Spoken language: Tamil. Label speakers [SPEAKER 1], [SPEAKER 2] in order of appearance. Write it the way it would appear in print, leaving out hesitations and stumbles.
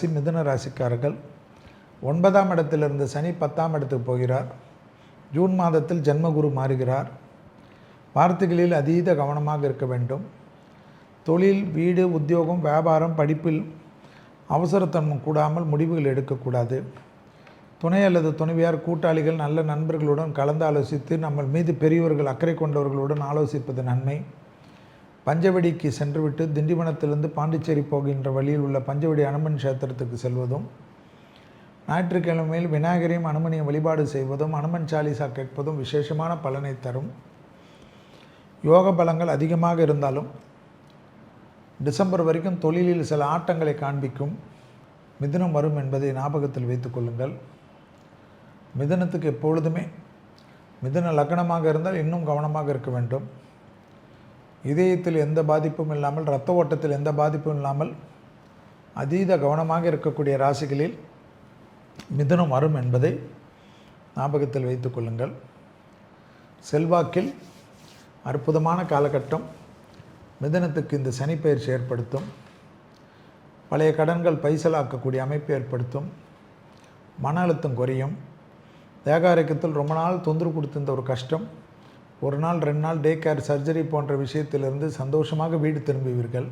[SPEAKER 1] மிதுன ராசிக்காரர்கள் 9ஆம் இடத்திலிருந்து சனி 10ஆம் இடத்துக்கு போகிறார். ஜூன் மாதத்தில் ஜென்மகுரு மாறுகிறார். வார்த்தைகளில் அதீத கவனமாக இருக்க வேண்டும். தொழில், வீடு, உத்தியோகம், வியாபாரம், படிப்பில் அவசரத்தன்மை கூடாமல் முடிவுகள் எடுக்கக்கூடாது. துணை அல்லது துணைவியார், கூட்டாளிகள், நல்ல நண்பர்களுடன் கலந்து ஆலோசித்து நம்ம மீது பெரியவர்கள் அக்கறை கொண்டவர்களுடன் ஆலோசிப்பது நன்மை. பஞ்சவடிக்கு சென்றுவிட்டு திண்டிவனத்திலிருந்து பாண்டிச்சேரி போகின்ற வழியில் உள்ள பஞ்சவடி அனுமன் கஷேத்திரத்துக்கு செல்வதும், ஞாயிற்றுக்கிழமையில் விநாயகரையும் அனுமனையும் வழிபாடு செய்வதும், அனுமன் சாலிசா கேட்பதும் விசேஷமான பலனை தரும். யோக பலங்கள் அதிகமாக இருந்தாலும் டிசம்பர் வரைக்கும் தொழிலில் சில ஆட்டங்களை காண்பிக்கும். மிதுனம் வரும் என்பதை ஞாபகத்தில் வைத்து கொள்ளுங்கள். மிதுனத்துக்கு எப்பொழுதுமே மிதுன லக்னமாக இருந்தால் இன்னும் கவனமாக இருக்க வேண்டும். இதயத்தில் எந்த பாதிப்பும் இல்லாமல், இரத்த ஓட்டத்தில் எந்த பாதிப்பும் இல்லாமல் அதீத கவனமாக இருக்கக்கூடிய ராசிகளில் மிதுனம் வரும் என்பதை ஞாபகத்தில் வைத்து கொள்ளுங்கள். செல்வாக்கில் அற்புதமான காலகட்டம் மிதுனத்துக்கு இந்த சனி பயிற்சி ஏற்படுத்தும். பழைய கடன்கள் பைசலாக்கக்கூடிய அமைப்பு ஏற்படுத்தும். மன அழுத்தம் குறையும். தேக ஆரோக்கியத்தில் ரொம்ப நாள் தொந்தரவு கொடுத்திருந்த ஒரு கஷ்டம், ஒரு நாள் 2 நாள் டே கேர், சர்ஜரி போன்ற விஷயத்திலிருந்து சந்தோஷமாக வீடு திரும்புவீர்கள்.